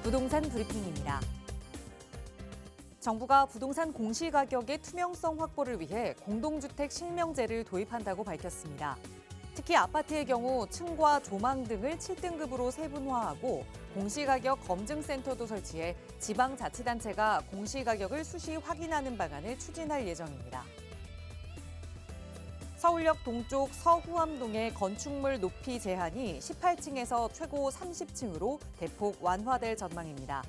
부동산 브리핑입니다. 정부가 부동산 공시가격의 투명성 확보를 위해 공동주택 실명제를 도입한다고 밝혔습니다. 특히 아파트의 경우 층과 조망 등을 7등급으로 세분화하고 공시가격 검증센터도 설치해 지방자치단체가 공시가격을 수시 확인하는 방안을 추진할 예정입니다. 서울역 동쪽 서후암동의 건축물 높이 제한이 18층에서 최고 30층으로 대폭 완화될 전망입니다.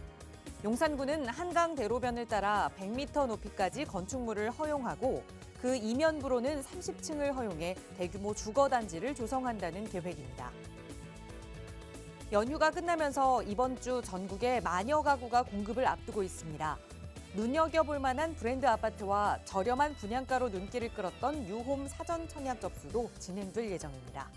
용산구는 한강 대로변을 따라 100m 높이까지 건축물을 허용하고 그 이면부로는 30층을 허용해 대규모 주거단지를 조성한다는 계획입니다. 연휴가 끝나면서 이번 주 전국에 만여 가구가 공급을 앞두고 있습니다. 눈여겨볼 만한 브랜드 아파트와 저렴한 분양가로 눈길을 끌었던 뉴홈 사전 청약 접수도 진행될 예정입니다.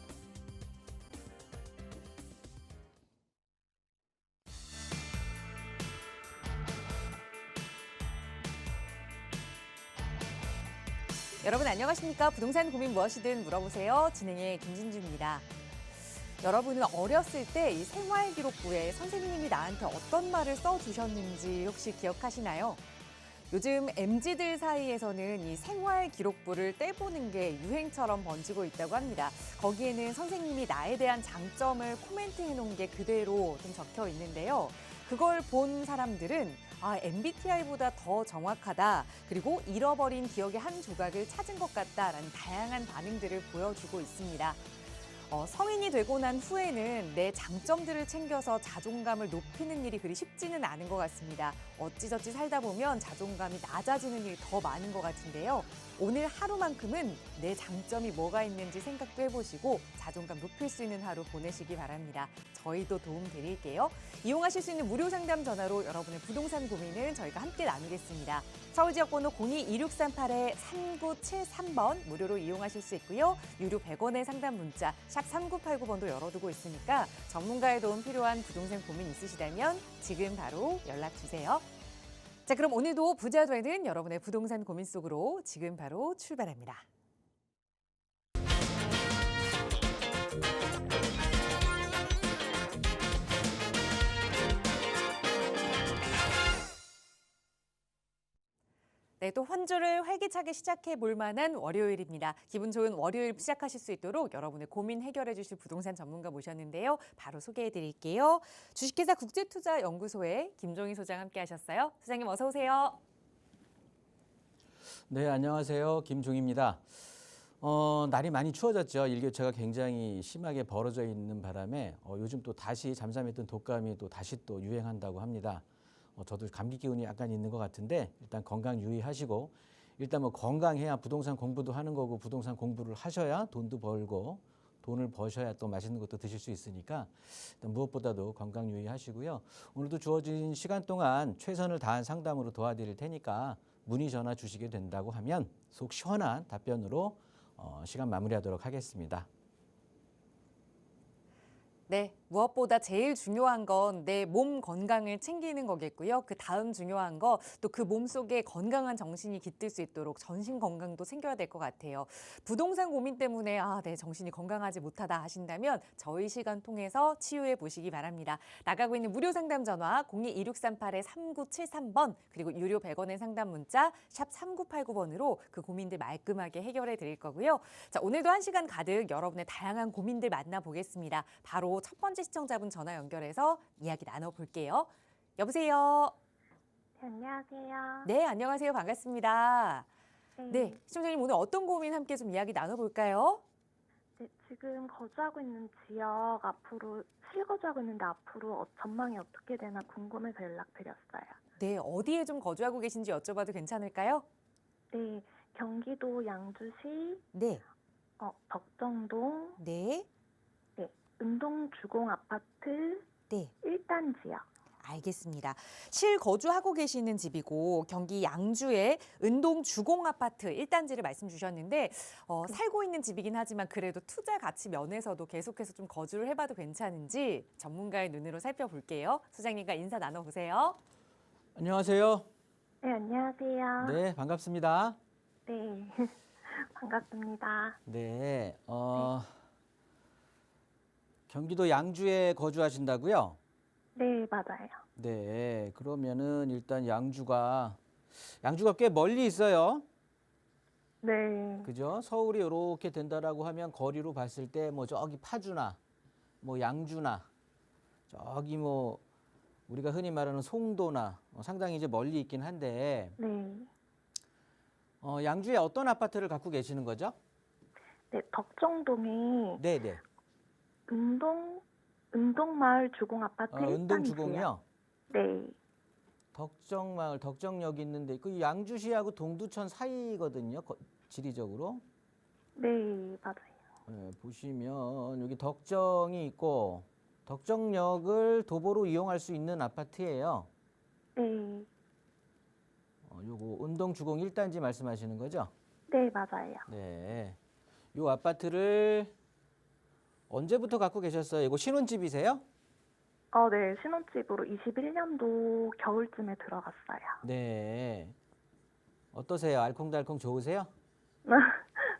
여러분 안녕하십니까? 부동산 고민 무엇이든 물어보세요. 진행의 김진주입니다. 여러분은 어렸을 때 이 생활기록부에 선생님이 나한테 어떤 말을 써주셨는지 혹시 기억하시나요? 요즘 MZ들 사이에서는 이 생활기록부를 떼보는 게 유행처럼 번지고 있다고 합니다. 거기에는 선생님이 나에 대한 장점을 코멘트해놓은 게 그대로 좀 적혀 있는데요. 그걸 본 사람들은 MBTI보다 더 정확하다, 그리고 잃어버린 기억의 한 조각을 찾은 것 같다라는 다양한 반응들을 보여주고 있습니다. 성인이 되고 난 후에는 내 장점들을 챙겨서 자존감을 높이는 일이 그리 쉽지는 않은 것 같습니다. 어찌저찌 살다 보면 자존감이 낮아지는 일이 더 많은 것 같은데요. 오늘 하루만큼은 내 장점이 뭐가 있는지 생각도 해보시고 자존감 높일 수 있는 하루 보내시기 바랍니다. 저희도 도움 드릴게요. 이용하실 수 있는 무료 상담 전화로 여러분의 부동산 고민을 저희가 함께 나누겠습니다. 서울 지역 번호 02-2638-3973번 무료로 이용하실 수 있고요. 유료 100원의 상담 문자 샵 3989번도 열어두고 있으니까 전문가의 도움 필요한 부동산 고민 있으시다면 지금 바로 연락 주세요. 자, 그럼 오늘도 부자 되는 여러분의 부동산 고민 속으로 지금 바로 출발합니다. 네, 또 한 주를 활기차게 시작해 볼 만한 월요일입니다. 기분 좋은 월요일 시작하실 수 있도록 여러분의 고민 해결해 주실 부동산 전문가 모셨는데요. 바로 소개해 드릴게요. 주식회사 국제투자연구소의 김종희 소장 함께 하셨어요. 소장님 어서 오세요. 네, 안녕하세요. 김종희입니다. 날이 많이 추워졌죠. 일교차가 굉장히 심하게 벌어져 있는 바람에 요즘 또 다시 잠잠했던 독감이 또 다시 또 유행한다고 합니다. 저도 감기 기운이 약간 있는 것 같은데 일단 건강 유의하시고, 일단 뭐 건강해야 부동산 공부도 하는 거고, 부동산 공부를 하셔야 돈도 벌고, 돈을 버셔야 또 맛있는 것도 드실 수 있으니까 일단 무엇보다도 건강 유의하시고요. 오늘도 주어진 시간 동안 최선을 다한 상담으로 도와드릴 테니까 문의 전화 주시게 된다고 하면 속 시원한 답변으로 시간 마무리하도록 하겠습니다. 네, 무엇보다 제일 중요한 건 내 몸 건강을 챙기는 거겠고요. 그 다음 중요한 거 또 그 몸속에 건강한 정신이 깃들 수 있도록 전신 건강도 챙겨야 될 것 같아요. 부동산 고민 때문에 내 정신이 건강하지 못하다 하신다면 저희 시간 통해서 치유해 보시기 바랍니다. 나가고 있는 무료 상담 전화 02-2638-3973번 그리고 유료 100원의 상담 문자 샵 3989번으로 그 고민들 말끔하게 해결해 드릴 거고요. 자, 오늘도 1시간 가득 여러분의 다양한 고민들 만나보겠습니다. 바로 첫 번째 시청자분 전화 연결해서 이야기 나눠볼게요. 여보세요. 네, 안녕하세요. 네, 안녕하세요. 반갑습니다. 네. 네, 시청자님 오늘 어떤 고민 함께 좀 이야기 나눠볼까요? 네, 지금 거주하고 있는 지역 앞으로 실거주하고 있는데 앞으로 전망이 어떻게 되나 궁금해서 연락드렸어요. 네, 어디에 좀 거주하고 계신지 여쭤봐도 괜찮을까요? 네, 경기도 양주시 네, 덕정동 네, 은동주공 아파트 네. 1단지요. 알겠습니다. 실거주하고 계시는 집이고 경기 양주의 은동 주공 아파트 1단지를 말씀 주셨는데 살고 있는 집이긴 하지만 그래도 투자 가치 면에서도 계속해서 좀 거주를 해봐도 괜찮은지 전문가의 눈으로 살펴볼게요. 소장님과 인사 나눠보세요. 안녕하세요. 네, 안녕하세요. 네, 반갑습니다. 네, 반갑습니다. 네, 경기도 양주에 거주하신다고요? 네, 맞아요. 네, 그러면은 일단 양주가 꽤 멀리 있어요. 네. 그죠? 서울이 이렇게 된다라고 하면 거리로 봤을 때 뭐 저기 파주나 뭐 양주나 저기 뭐 우리가 흔히 말하는 송도나 상당히 이제 멀리 있긴 한데 네. 양주에 어떤 아파트를 갖고 계시는 거죠? 네, 덕정동에 네, 네. 운동마을 주공 아파트 은동 1단지요. 주공이요. 네. 덕정마을, 덕정역 있는데 그 양주시하고 동두천 사이거든요. 지리적으로. 네, 맞아요. 네, 보시면 여기 덕정이 있고 덕정역을 도보로 이용할 수 있는 아파트예요. 네. 요거 운동주공 1단지 말씀하시는 거죠? 네, 맞아요. 네. 요 아파트를 언제부터 갖고 계셨어요? 이거 신혼집이세요? 네, 신혼집으로 21년도 겨울쯤에 들어갔어요. 네. 어떠세요? 알콩달콩 좋으세요?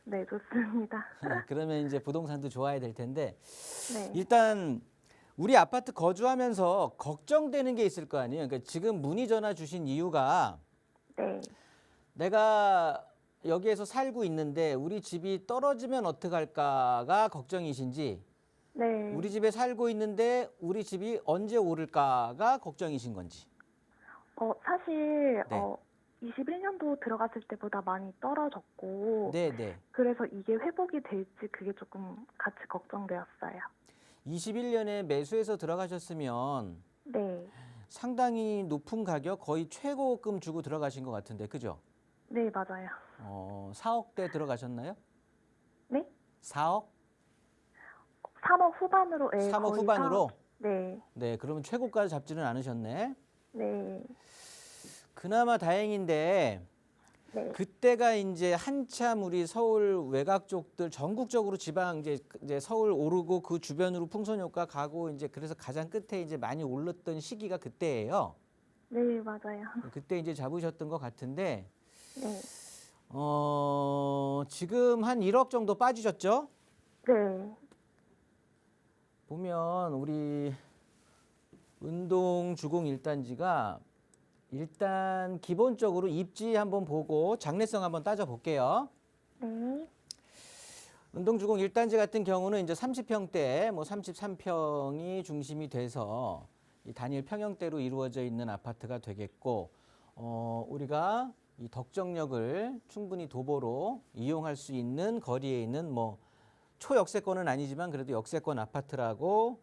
네, 좋습니다. 그러면 이제 부동산도 좋아야 될 텐데 네. 일단 우리 아파트 거주하면서 걱정되는 게 있을 거 아니에요. 그러니까 지금 문의 전화 주신 이유가 네. 내가 여기에서 살고 있는데 우리 집이 떨어지면 어떡할까가 걱정이신지 네. 우리 집에 살고 있는데 우리 집이 언제 오를까가 걱정이신 건지. 사실, 네. 21년도 들어갔을 때보다 많이 떨어졌고, 네, 네. 그래서 이게 회복이 될지 그게 조금 같이 걱정되었어요. 21년에 매수해서 들어가셨으면 네. 상당히 높은 가격, 거의 최고금 주고 들어가신 것 같은데, 그죠? 네, 맞아요. 4억대 들어가셨나요? 네? 4억? 3억 후반으로, 3억 거의 후반으로? 4억. 네. 네, 그러면 최고가 잡지는 않으셨네. 네. 그나마 다행인데, 네. 그때가 이제 한참 우리 서울 외곽 쪽들 전국적으로 지방 이제 서울 오르고 그 주변으로 풍선 효과 가고 이제 그래서 가장 끝에 이제 많이 올랐던 시기가 그때예요. 네, 맞아요. 그때 이제 잡으셨던 것 같은데, 네. 지금 한 1억 정도 빠지셨죠? 네. 보면 우리 운동주공 1단지가 일단 기본적으로 입지 한번 보고 장래성 한번 따져 볼게요. 네. 운동주공 1단지 같은 경우는 이제 30평대, 뭐 33평이 중심이 돼서 이 단일 평형대로 이루어져 있는 아파트가 되겠고, 우리가 이 덕정역을 충분히 도보로 이용할 수 있는 거리에 있는 뭐 초역세권은 아니지만 그래도 역세권 아파트라고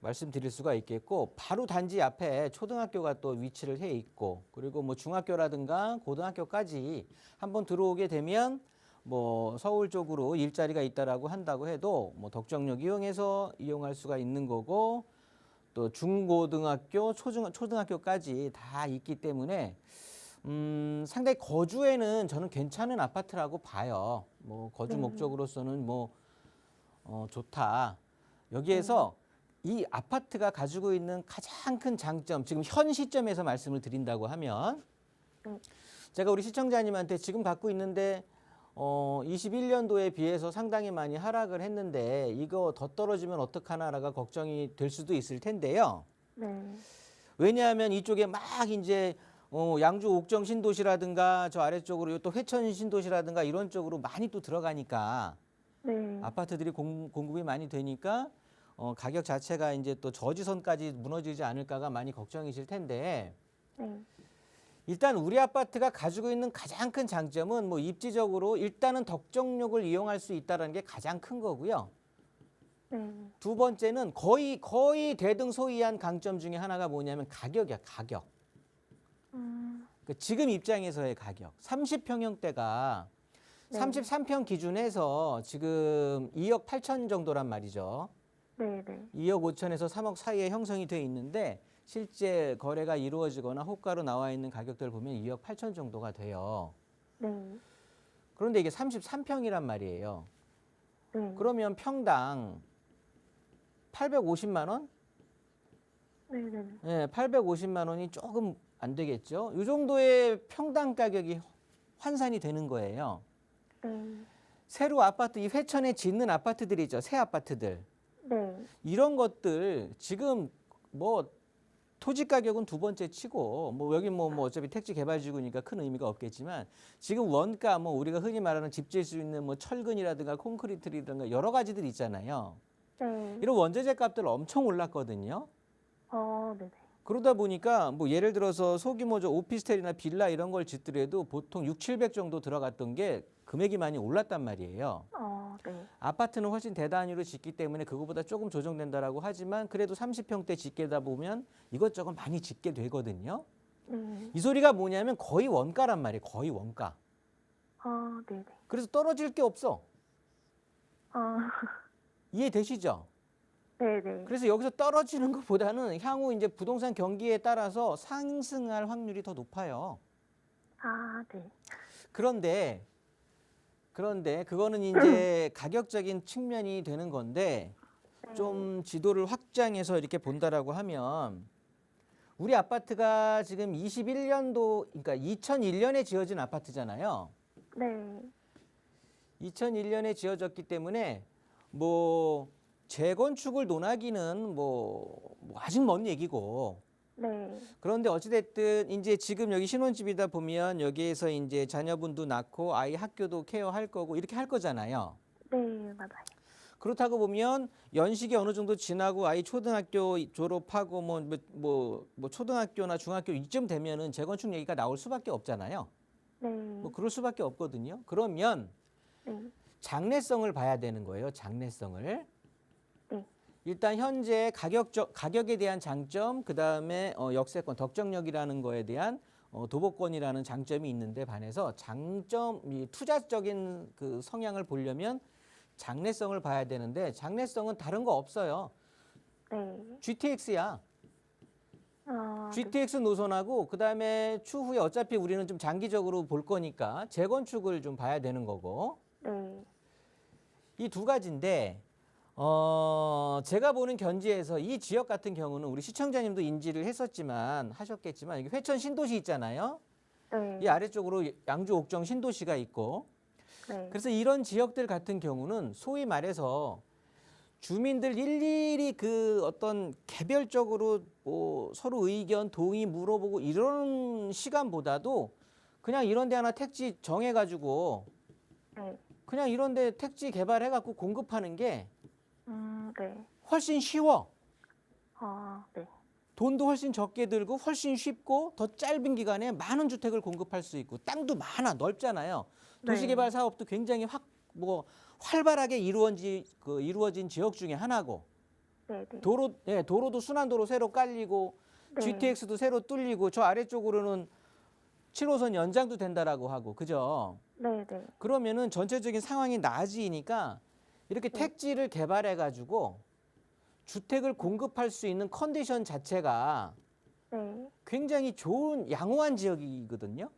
말씀드릴 수가 있겠고, 바로 단지 앞에 초등학교가 또 위치를 해 있고, 그리고 뭐 중학교라든가 고등학교까지 한번 들어오게 되면 뭐 서울 쪽으로 일자리가 있다라고 한다고 해도 뭐 덕정역 이용해서 이용할 수가 있는 거고, 또 중고등학교, 초등학교까지 다 있기 때문에 상당히 거주에는 저는 괜찮은 아파트라고 봐요. 뭐 거주 네. 목적으로서는 뭐 좋다. 여기에서 이 아파트가 가지고 있는 가장 큰 장점, 지금 현 시점에서 말씀을 드린다고 하면, 제가 우리 시청자님한테 지금 갖고 있는데 21년도에 비해서 상당히 많이 하락을 했는데 이거 더 떨어지면 어떡하나라가 걱정이 될 수도 있을 텐데요. 네. 왜냐하면 이쪽에 막 이제 양주 옥정 신도시라든가 저 아래쪽으로 또 회천 신도시라든가 이런 쪽으로 많이 또 들어가니까 네. 아파트들이 공급이 많이 되니까 가격 자체가 이제 또 저지선까지 무너지지 않을까가 많이 걱정이실 텐데, 네. 일단 우리 아파트가 가지고 있는 가장 큰 장점은 뭐 입지적으로 일단은 덕정역을 이용할 수 있다는 게 가장 큰 거고요. 네. 두 번째는 거의 대등소이한 강점 중에 하나가 뭐냐면 가격이야, 가격. 그러니까 지금 입장에서의 가격. 30평형대가 네. 33평 기준에서 지금 2억 8천 정도란 말이죠. 네. 네. 2억 5천에서 3억 사이에 형성이 돼 있는데 실제 거래가 이루어지거나 호가로 나와 있는 가격들 보면 2억 8천 정도가 돼요. 네. 그런데 이게 33평이란 말이에요. 네. 그러면 평당 850만 원? 네. 네. 네, 850만 원이 조금 안 되겠죠. 이 정도의 평당 가격이 환산이 되는 거예요. 네. 새로 아파트, 이 회천에 짓는 아파트들이죠. 새 아파트들. 네. 이런 것들 지금 뭐 토지 가격은 두 번째 치고 뭐 여기 뭐 어차피 택지 개발지구니까 큰 의미가 없겠지만 지금 원가 뭐 우리가 흔히 말하는 집 지을 수 있는 뭐 철근이라든가 콘크리트라든가 여러 가지들 있잖아요. 네. 이런 원자재 값들 엄청 올랐거든요. 네네. 그러다 보니까 뭐 예를 들어서 소규모적 오피스텔이나 빌라 이런 걸 짓더라도 보통 6, 700 정도 들어갔던 게 금액이 많이 올랐단 말이에요. 네. 아파트는 훨씬 대단위로 짓기 때문에 그거보다 조금 조정된다라고 하지만 그래도 30평대 짓게다 보면 이것저것 많이 짓게 되거든요. 네. 이 소리가 뭐냐면 거의 원가란 말이에요. 거의 원가. 네네. 그래서 떨어질 게 없어. 아, 이해되시죠? 네네. 그래서 여기서 떨어지는 것보다는 향후 이제 부동산 경기에 따라서 상승할 확률이 더 높아요. 아, 네. 그런데 그거는 이제 가격적인 측면이 되는 건데 네. 좀 지도를 확장해서 이렇게 본다라고 하면 우리 아파트가 지금 21년도 그러니까 2001년에 지어진 아파트잖아요. 네. 2001년에 지어졌기 때문에 뭐 재건축을 논하기는 뭐 아직 먼 얘기고 네. 그런데 어찌됐든 이제 지금 여기 신혼집이다 보면 여기에서 이제 자녀분도 낳고 아이 학교도 케어할 거고 이렇게 할 거잖아요. 네, 맞아요. 그렇다고 보면 연식이 어느 정도 지나고 아이 초등학교 졸업하고 뭐 초등학교나 중학교 이쯤 되면은 재건축 얘기가 나올 수밖에 없잖아요. 네. 뭐 그럴 수밖에 없거든요. 그러면 네. 장래성을 봐야 되는 거예요. 장래성을. 네. 일단 현재 가격에 대한 장점, 그 다음에 역세권, 덕정력이라는 거에 대한 도보권이라는 장점이 있는데 반해서 이 투자적인 그 성향을 보려면 장래성을 봐야 되는데 장래성은 다른 거 없어요. 네. GTX야. 네. GTX 노선하고 그 다음에 추후에 어차피 우리는 좀 장기적으로 볼 거니까 재건축을 좀 봐야 되는 거고 네. 이 두 가지인데 제가 보는 견지에서 이 지역 같은 경우는 우리 시청자님도 인지를 하셨겠지만 여기 회천 신도시 있잖아요. 네. 이 아래쪽으로 양주 옥정 신도시가 있고 네. 그래서 이런 지역들 같은 경우는 소위 말해서 주민들 일일이 그 어떤 개별적으로 뭐 서로 의견 동의 물어보고 이런 시간보다도 그냥 이런 데 하나 택지 정해가지고 네. 그냥 이런 데 택지 개발해갖고 공급하는 게 네. 훨씬 쉬워. 네. 돈도 훨씬 적게 들고 훨씬 쉽고 더 짧은 기간에 많은 주택을 공급할 수 있고 땅도 많아 넓잖아요. 도시개발 사업도 굉장히 활발하게 이루어진 지역 중에 하나고 네. 네. 도로도 순환도로 새로 깔리고 네. GTX도 새로 뚫리고 저 아래쪽으로는 7호선 연장도 된다라고 하고 그죠? 네. 네. 그러면은 전체적인 상황이 나아지니까 이렇게 네. 택지를 개발해 가지고 주택을 공급할 수 있는 컨디션 자체가 네. 굉장히 좋은 양호한 지역이거든요.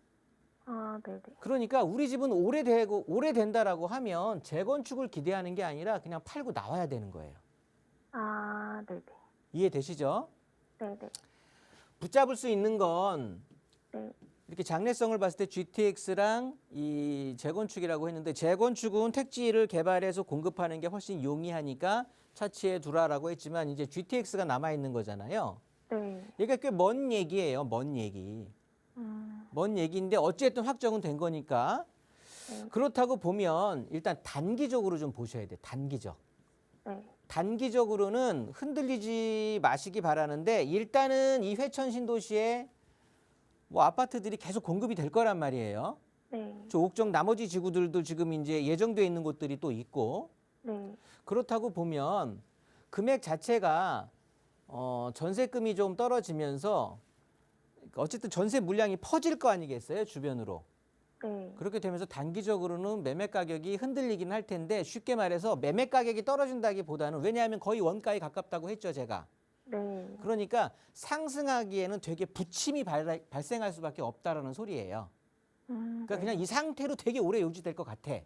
네. 네. 그러니까 우리 집은 오래된다라고 하면 재건축을 기대하는 게 아니라 그냥 팔고 나와야 되는 거예요. 네. 네. 이해되시죠? 네. 네. 붙잡을 수 있는 건 네. 이렇게 장래성을 봤을 때 GTX랑 이 재건축이라고 했는데 재건축은 택지를 개발해서 공급하는 게 훨씬 용이하니까 차치해 두라라고 했지만 이제 GTX가 남아 있는 거잖아요. 네. 이게 꽤 먼 얘기예요. 먼 얘기. 먼 얘기인데 어쨌든 확정은 된 거니까 네. 그렇다고 보면 일단 단기적으로 좀 보셔야 돼. 단기적. 네. 단기적으로는 흔들리지 마시기 바라는데 일단은 이 회천 신도시에 뭐 아파트들이 계속 공급이 될 거란 말이에요. 네. 저 옥정 나머지 지구들도 지금 이제 예정돼 있는 곳들이 또 있고 네. 그렇다고 보면 금액 자체가 전세금이 좀 떨어지면서 어쨌든 전세 물량이 퍼질 거 아니겠어요 주변으로. 네. 그렇게 되면서 단기적으로는 매매 가격이 흔들리긴 할 텐데 쉽게 말해서 매매 가격이 떨어진다기보다는 왜냐하면 거의 원가에 가깝다고 했죠 제가. 네. 그러니까 상승하기에는 되게 부침이 발생할 수밖에 없다라는 소리예요. 그러니까 네. 그냥 이 상태로 되게 오래 유지될 것 같아. 네.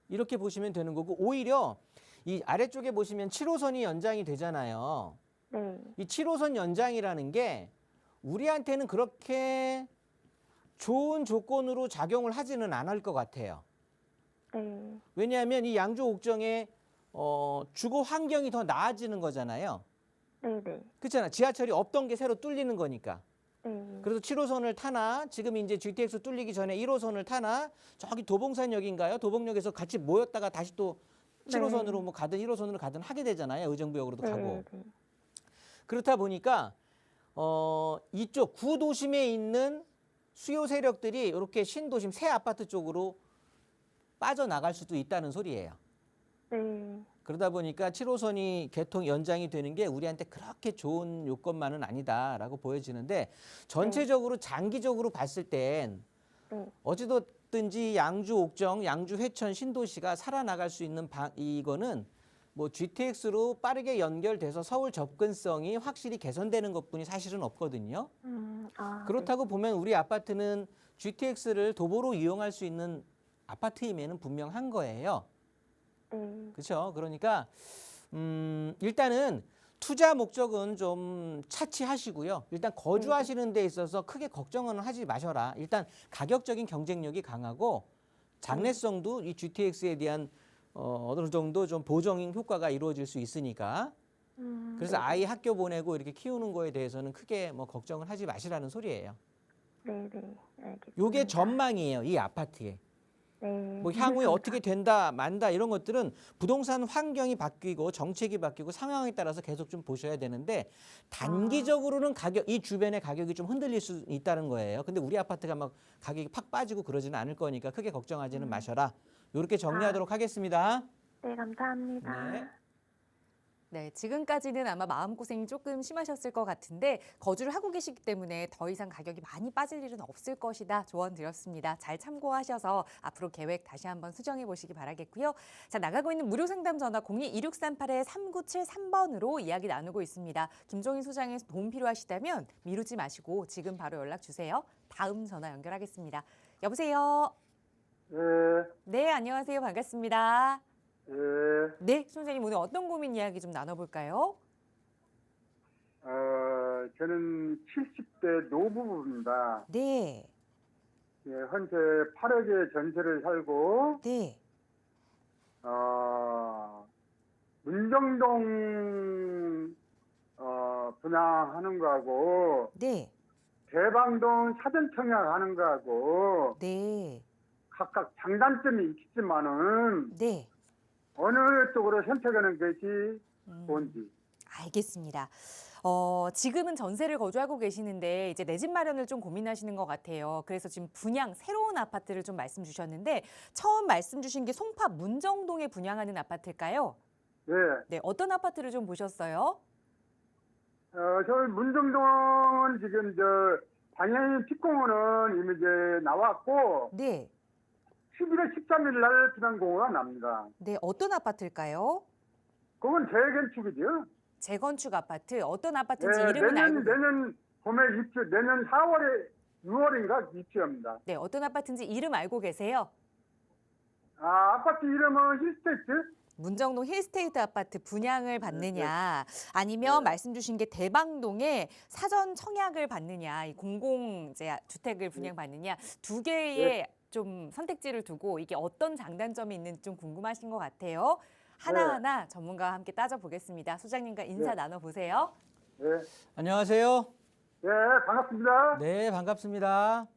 이렇게 보시면 되는 거고 오히려 이 아래쪽에 보시면 7호선이 연장이 되잖아요. 네. 이 7호선 연장이라는 게 우리한테는 그렇게 좋은 조건으로 작용을 하지는 않을 것 같아요. 네. 왜냐하면 이 양주 옥정의 주거 환경이 더 나아지는 거잖아요. 네네. 그렇잖아. 지하철이 없던 게 새로 뚫리는 거니까. 네. 그래서 7호선을 타나 지금 이제 GTX 뚫리기 전에 1호선을 타나 저기 도봉산역인가요? 도봉역에서 같이 모였다가 다시 또 7호선으로 뭐 가든 1호선으로 가든 하게 되잖아요. 의정부역으로도 가고. 네. 그렇다 보니까 이쪽 구도심에 있는 수요 세력들이 이렇게 신도심 새 아파트 쪽으로 빠져나갈 수도 있다는 소리예요. 네. 그러다 보니까 7호선이 개통 연장이 되는 게 우리한테 그렇게 좋은 요건만은 아니다라고 보여지는데 전체적으로 장기적으로 봤을 땐 네. 어찌됐든지 양주 옥정, 양주 회천 신도시가 살아나갈 수 있는 이거는 뭐 GTX로 빠르게 연결돼서 서울 접근성이 확실히 개선되는 것뿐이 사실은 없거든요. 그렇다고 보면 우리 아파트는 GTX를 도보로 이용할 수 있는 아파트임에는 분명한 거예요. 네. 그렇죠. 그러니까 일단은 투자 목적은 좀 차치하시고요. 일단 거주하시는 데 있어서 크게 걱정은 하지 마셔라. 일단 가격적인 경쟁력이 강하고 장래성도 이 GTX에 대한 어느 정도 좀 보정 효과가 이루어질 수 있으니까. 그래서 네. 아이 학교 보내고 이렇게 키우는 거에 대해서는 크게 뭐 걱정을 하지 마시라는 소리예요. 네. 알겠습니다. 요게 전망이에요. 이 아파트에. 네. 뭐 향후에 어떻게 된다 만다 이런 것들은 부동산 환경이 바뀌고 정책이 바뀌고 상황에 따라서 계속 좀 보셔야 되는데 단기적으로는 가격 이 주변의 가격이 좀 흔들릴 수 있다는 거예요. 근데 우리 아파트가 막 가격이 팍 빠지고 그러지는 않을 거니까 크게 걱정하지는 마셔라. 이렇게 정리하도록 하겠습니다. 네, 감사합니다. 네. 네, 지금까지는 아마 마음고생이 조금 심하셨을 것 같은데 거주를 하고 계시기 때문에 더 이상 가격이 많이 빠질 일은 없을 것이다 조언 드렸습니다. 잘 참고하셔서 앞으로 계획 다시 한번 수정해 보시기 바라겠고요. 자, 나가고 있는 무료 상담 전화 02-2638-3973번으로 이야기 나누고 있습니다. 김종인 소장의 도움 필요하시다면 미루지 마시고 지금 바로 연락 주세요. 다음 전화 연결하겠습니다. 여보세요. 예, 네, 안녕하세요. 반갑습니다. 예, 네, 선생님 오늘 어떤 고민 이야기 좀 나눠볼까요? 저는 70대 노부부입니다. 네, 예, 현재 8억의 전세를 살고, 네, 문정동, 분양하는 거하고, 네, 대방동 사전청약하는 거하고, 네, 각각 장단점이 있겠지만은, 네. 어느 쪽으로 선택하는 것이 좋은지. 알겠습니다. 지금은 전세를 거주하고 계시는데 이제 내 집 마련을 좀 고민하시는 것 같아요. 그래서 지금 분양 새로운 아파트를 좀 말씀 주셨는데 처음 말씀 주신 게 송파 문정동에 분양하는 아파트일까요? 예, 네, 어떤 아파트를 좀 보셨어요? 저희 문정동은 지금 방향인 픽공원은 이미 이제 나왔고, 네, 11월 13일 날 분양 공고가 납니다. 네, 어떤 아파트일까요? 그건 재건축이죠. 재건축 아파트, 어떤 아파트인지 네, 이름은 알고 내년 봄에 입주, 내년 4월에 6월인가 입주합니다. 네, 어떤 아파트인지 이름 알고 계세요? 아파트 이름은 힐스테이트? 문정동 힐스테이트 아파트 분양을 받느냐 아니면 네. 말씀 주신 게 대방동에 사전 청약을 받느냐 이 공공 이제 주택을 분양받느냐 두 개의 좀 선택지를 두고 이게 어떤 장단점이 있는지 좀 궁금하신 것 같아요. 하나하나 전문가와 함께 따져보겠습니다. 소장님과 인사 나눠보세요. 네. 안녕하세요. 네, 반갑습니다. 네, 반갑습니다.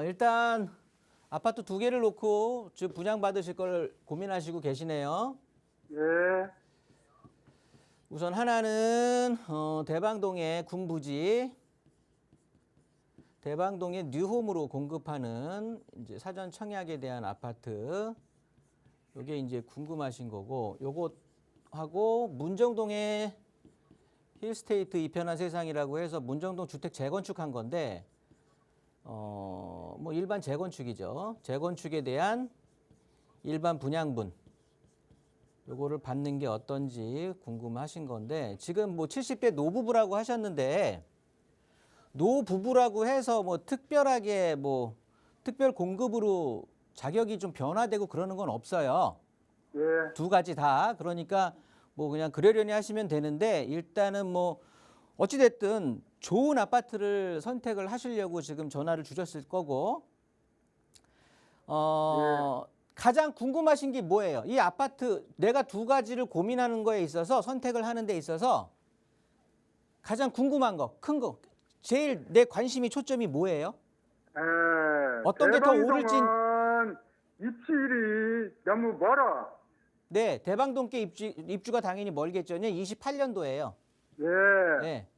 일단 아파트 두 개를 놓고 지금 분양 받으실 걸 고민하시고 계시네요. 네. 우선 하나는 대방동의 군부지, 대방동의 뉴홈으로 공급하는 이제 사전 청약에 대한 아파트. 요게 이제 궁금하신 거고, 요것하고 문정동의 힐스테이트 이편한 세상이라고 해서 문정동 주택 재건축한 건데, 뭐 일반 재건축이죠. 재건축에 대한 일반 분양분. 요거를 받는 게 어떤지 궁금하신 건데, 지금 뭐 70대 노부부라고 하셨는데, 노부부라고 해서 뭐 특별하게 뭐 특별 공급으로 자격이 좀 변화되고 그러는 건 없어요. 네. 두 가지 다. 그러니까 뭐 그냥 그러려니 하시면 되는데 일단은 뭐 어찌됐든 좋은 아파트를 선택을 하시려고 지금 전화를 주셨을 거고 가장 궁금하신 게 뭐예요? 이 아파트 내가 두 가지를 고민하는 거에 있어서 선택을 하는 데 있어서 가장 궁금한 거, 큰 거, 제일 내 관심이 초점이 뭐예요? 어떤 게 더 오를지. 대방동은 입지일이 너무 멀어. 네, 대방동께 입주가 당연히 멀겠죠. 28년도예요. 예. 네,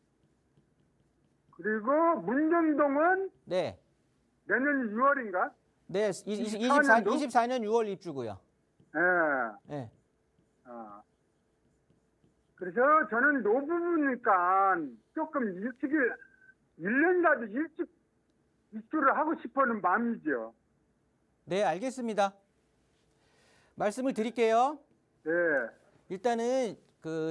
그리고 문정동은 네, 내년 6월인가? 네, 24년도? 24년 6월 입주고요. 예. 네, 그래서 저는 노부부니까 조금 일찍 1년이라도 일찍 입주를 하고 싶어하는 마음이죠. 네, 알겠습니다. 말씀을 드릴게요. 예. 일단은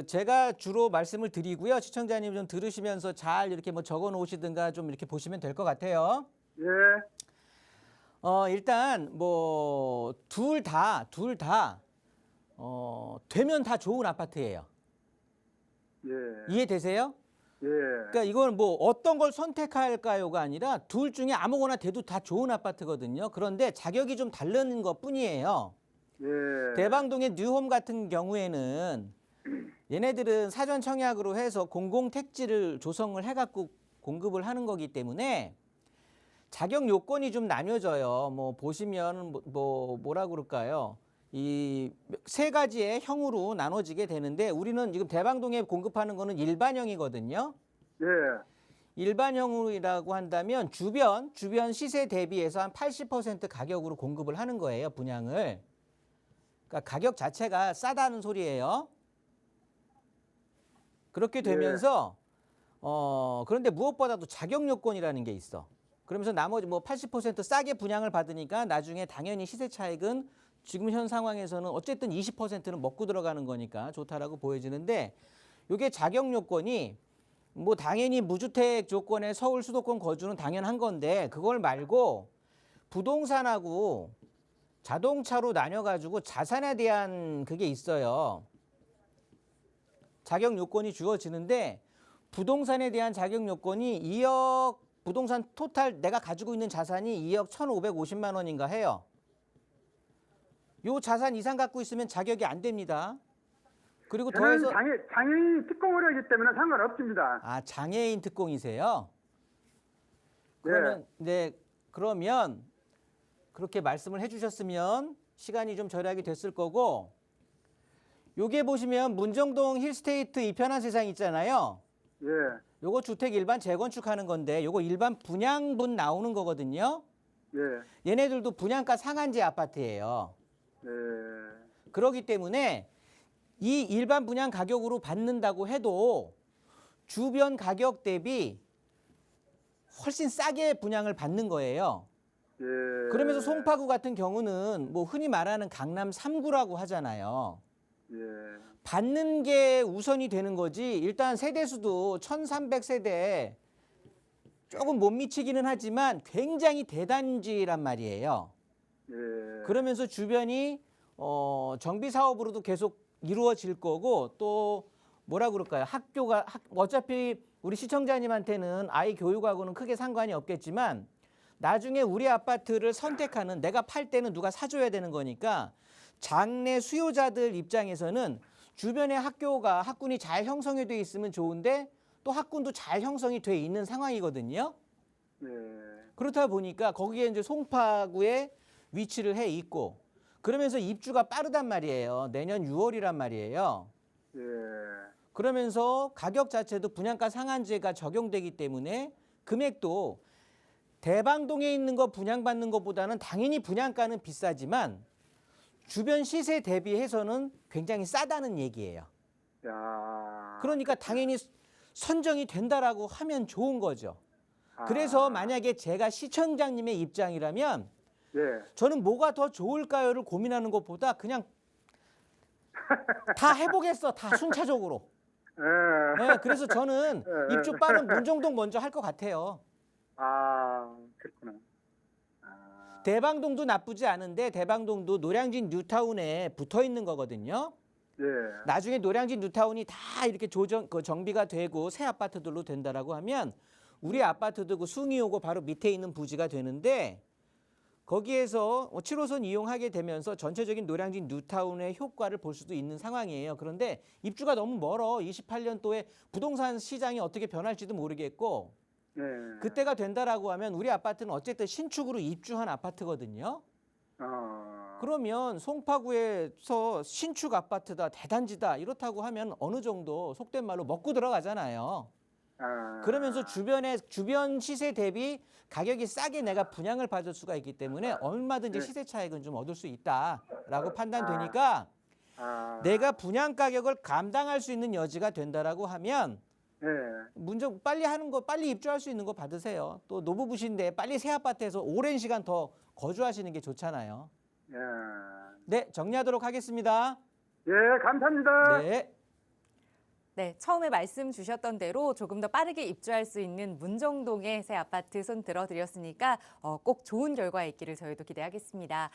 제가 주로 말씀을 드리고요. 시청자님 좀 들으시면서 잘 이렇게 뭐 적어 놓으시든가 좀 이렇게 보시면 될 것 같아요. 예. 일단 뭐 둘 다 되면 다 좋은 아파트예요. 예. 이해되세요? 예. 그러니까 이건 뭐 어떤 걸 선택할까요가 아니라 둘 중에 아무거나 돼도 다 좋은 아파트거든요. 그런데 자격이 좀 다른 것뿐이에요. 예. 대방동의 뉴홈 같은 경우에는 얘네들은 사전 청약으로 해서 공공 택지를 조성을 해갖고 공급을 하는 거기 때문에 자격 요건이 좀 나뉘어져요. 뭐 보시면 뭐라 그럴까요? 이 세 가지의 형으로 나눠지게 되는데 우리는 지금 대방동에 공급하는 거는 일반형이거든요. 예. 일반형이라고 한다면 주변 시세 대비해서 한 80% 가격으로 공급을 하는 거예요, 분양을. 그러니까 가격 자체가 싸다는 소리예요. 그렇게 되면서 그런데 무엇보다도 자격 요건이라는 게 있어. 그러면서 나머지 뭐 80% 싸게 분양을 받으니까 나중에 당연히 시세 차익은 지금 현 상황에서는 어쨌든 20%는 먹고 들어가는 거니까 좋다라고 보여지는데 이게 자격 요건이 뭐 당연히 무주택 조건의 서울 수도권 거주는 당연한 건데 그걸 말고 부동산하고 자동차로 나뉘어가지고 자산에 대한 그게 있어요. 자격 요건이 주어지는데 부동산에 대한 자격 요건이 2억 부동산 토탈 내가 가지고 있는 자산이 2억 1,550만 원인가 해요. 요 자산 이상 갖고 있으면 자격이 안 됩니다. 그리고 저는 더해서 장애인 특공을 하기 때문에 상관없습니다. 아, 장애인 특공이세요? 예. 그러면 그렇게 말씀을 해주셨으면 시간이 좀 절약이 됐을 거고 요게 보시면 문정동 힐스테이트 이편한 세상 있잖아요. 예. 요거 주택 일반 재건축하는 건데 요거 일반 분양분 나오는 거거든요. 예. 얘네들도 분양가 상한제 아파트예요. 예. 그렇기 때문에 이 일반 분양 가격으로 받는다고 해도 주변 가격 대비 훨씬 싸게 분양을 받는 거예요. 예. 그러면서 송파구 같은 경우는 뭐 흔히 말하는 강남 3구라고 하잖아요. 예. 받는 게 우선이 되는 거지. 일단 세대수도 1,300세대 조금 못 미치기는 하지만 굉장히 대단지란 말이에요. 예. 그러면서 주변이 정비 사업으로도 계속 이루어질 거고 또 뭐라 그럴까요? 어차피 우리 시청자님한테는 아이 교육하고는 크게 상관이 없겠지만 나중에 우리 아파트를 선택하는 내가 팔 때는 누가 사줘야 되는 거니까 장래 수요자들 입장에서는 주변에 학군이 잘 형성이 돼 있으면 좋은데 또 학군도 잘 형성이 돼 있는 상황이거든요. 예. 그렇다 보니까 거기에 이제 송파구에 위치를 해 있고 그러면서 입주가 빠르단 말이에요. 내년 6월이란 말이에요. 예. 그러면서 가격 자체도 분양가 상한제가 적용되기 때문에 금액도 대방동에 있는 거 분양받는 것보다는 당연히 분양가는 비싸지만 주변 시세 대비해서는 굉장히 싸다는 얘기예요. 야. 그러니까 당연히 선정이 된다라고 하면 좋은 거죠. 그래서 만약에 제가 시청자님의 입장이라면 예. 저는 뭐가 더 좋을까요를 고민하는 것보다 그냥 다 해보겠어. 다 순차적으로. 예. 네, 그래서 저는 입주 빠른 문정동 먼저 할 것 같아요. 아, 그렇구나. 대방동도 나쁘지 않은데 대방동도 노량진 뉴타운에 붙어 있는 거거든요. 예. 나중에 노량진 뉴타운이 다 이렇게 정비가 되고 새 아파트들로 된다라고 하면 우리 아파트도 그 숭이 오고 바로 밑에 있는 부지가 되는데 거기에서 7호선 이용하게 되면서 전체적인 노량진 뉴타운의 효과를 볼 수도 있는 상황이에요. 그런데 입주가 너무 멀어. 28년도에 부동산 시장이 어떻게 변할지도 모르겠고 네. 그때가 된다라고 하면 우리 아파트는 어쨌든 신축으로 입주한 아파트거든요. 그러면 송파구에서 신축 아파트다, 대단지다 이렇다고 하면 어느 정도 속된 말로 먹고 들어가잖아요. 그러면서 주변 시세 대비 가격이 싸게 내가 분양을 받을 수가 있기 때문에 얼마든지 네. 시세 차익은 좀 얻을 수 있다라고 판단되니까 내가 분양 가격을 감당할 수 있는 여지가 된다라고 하면 네. 문제 빨리 하는 거 빨리 입주할 수 있는 거 받으세요. 또 노부부신데 빨리 새 아파트에서 오랜 시간 더 거주하시는 게 좋잖아요. 예. 네, 정리하도록 하겠습니다. 예, 감사합니다. 네. 네, 처음에 말씀 주셨던 대로 조금 더 빠르게 입주할 수 있는 문정동의 새 아파트 손 들어드렸으니까 꼭 좋은 결과 있기를 저희도 기대하겠습니다.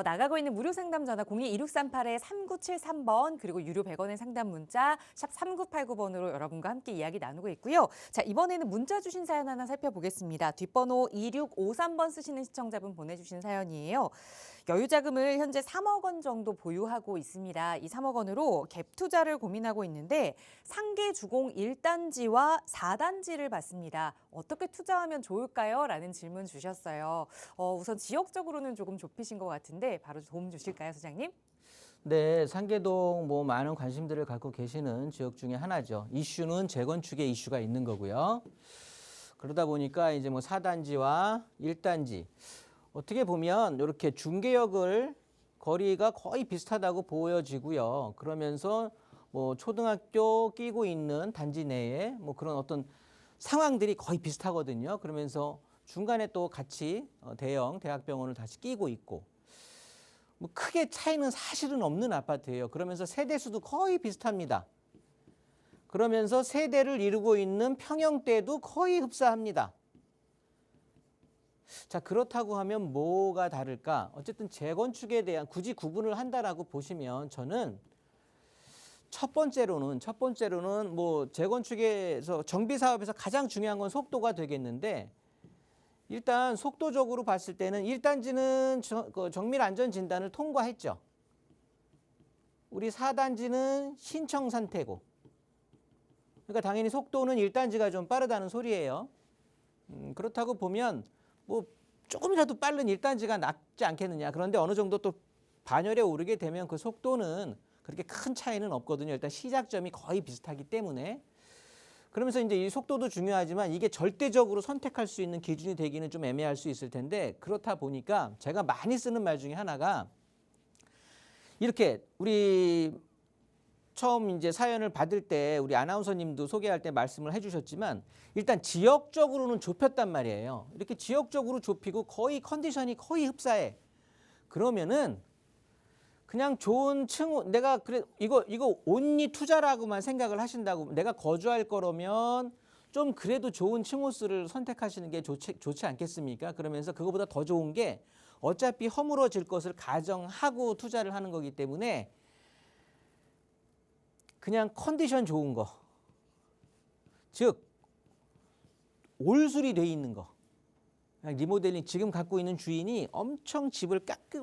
나가고 있는 무료 상담 전화 02-2638-3973번 그리고 유료 100원의 상담 문자 샵 3989번으로 여러분과 함께 이야기 나누고 있고요. 자, 이번에는 문자 주신 사연 하나 살펴보겠습니다. 뒷번호 2653번 쓰시는 시청자분 보내주신 사연이에요. 여유자금을 현재 3억 원 정도 보유하고 있습니다. 이 3억 원으로 갭 투자를 고민하고 있는데 상계 주공 1단지와 4단지를 봤습니다. 어떻게 투자하면 좋을까요? 라는 질문 주셨어요. 우선 지역적으로는 조금 좁히신 것 같은데 바로 도움 주실까요, 소장님? 네, 상계동 뭐 많은 관심들을 갖고 계시는 지역 중에 하나죠. 이슈는 재건축의 이슈가 있는 거고요. 그러다 보니까 이제 뭐 4단지와 1단지 어떻게 보면 이렇게 중계역을 거리가 거의 비슷하다고 보여지고요. 그러면서 뭐 초등학교 끼고 있는 단지 내에 뭐 그런 어떤 상황들이 거의 비슷하거든요. 그러면서 중간에 또 같이 대형 대학병원을 다시 끼고 있고 뭐 크게 차이는 사실은 없는 아파트예요. 그러면서 세대수도 거의 비슷합니다. 그러면서 세대를 이루고 있는 평형대도 거의 흡사합니다. 자, 그렇다고 하면 뭐가 다를까? 어쨌든 재건축에 대한 굳이 구분을 한다라고 보시면 저는 첫 번째로는 뭐 재건축에서 정비 사업에서 가장 중요한 건 속도가 되겠는데 일단 속도적으로 봤을 때는 1단지는 정밀 안전 진단을 통과했죠. 우리 4단지는 신청 상태고. 그러니까 당연히 속도는 1단지가 좀 빠르다는 소리예요. 그렇다고 보면 뭐 조금이라도 빠른 1단지가 낫지 않겠느냐. 그런데 어느 정도 또 반열에 오르게 되면 그 속도는 그렇게 큰 차이는 없거든요. 일단 시작점이 거의 비슷하기 때문에. 그러면서 이제 이 속도도 중요하지만 이게 절대적으로 선택할 수 있는 기준이 되기는 좀 애매할 수 있을 텐데 그렇다 보니까 제가 많이 쓰는 말 중에 하나가 이렇게 우리 처음 이제 사연을 받을 때 우리 아나운서님도 소개할 때 말씀을 해주셨지만 일단 지역적으로는 좁혔단 말이에요. 이렇게 지역적으로 좁히고 거의 컨디션이 거의 흡사해. 그러면은 그냥 좋은 층 내가 그래 이거 온리 투자라고만 생각을 하신다고 내가 거주할 거라면 좀 그래도 좋은 층호수를 선택하시는 게 좋지 않겠습니까? 그러면서 그거보다 더 좋은 게 어차피 허물어질 것을 가정하고 투자를 하는 거기 때문에 그냥 컨디션 좋은 거, 즉 올수리 돼 있는 거. 리모델링 지금 갖고 있는 주인이 엄청 집을